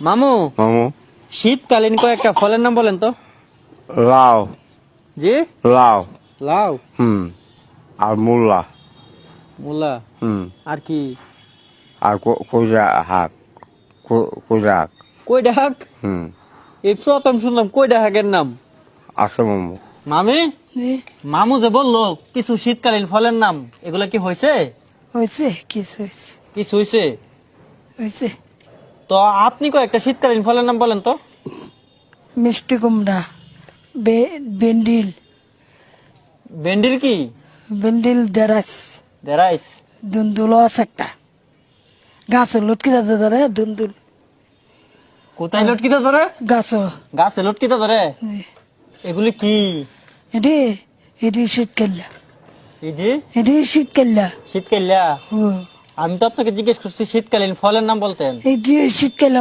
মামু মামু শীতকালীন কয়েকটা ফলের নাম বলেন তো। লাউ জি লাউ লাউ, আর মূলা মূলা, আর কি? আর কুজা হাক কুজা হাক কই ডাক? এই প্রথম শুনলাম কই ডাকের নাম। আছে মামু। মামি মামু যে বললো কিছু শীতকালীন ফলের নাম, এগুলা কি হয়েছে? হয়েছে কিছু হয়েছে কিছু হয়েছে? হয়েছে। তো আপনি কয়েকটা শীতকালীন ফলের নাম বলেন তো। মিষ্টি কুমড়া, বেন্ডিল, ভেন্ডির কি? বেন্ডিল দেরাস, দেরাইস। দুন্দুল আছে একটা গাছ লটকি যাতে ধরে দুন্দুল কোথায় লটকিতে ধরে? গাছ। গাছে লটকিতে ধরে। এগুলি কি? এটি এটি শীতকাল্লা, এই যে এটি শীতকাল্লা। শীতকালিয়া। আমি তো আপনাকে জিজ্ঞেস করছি শীতকালীন ফলের নাম বলতেন। এটি শীতকাল্লা।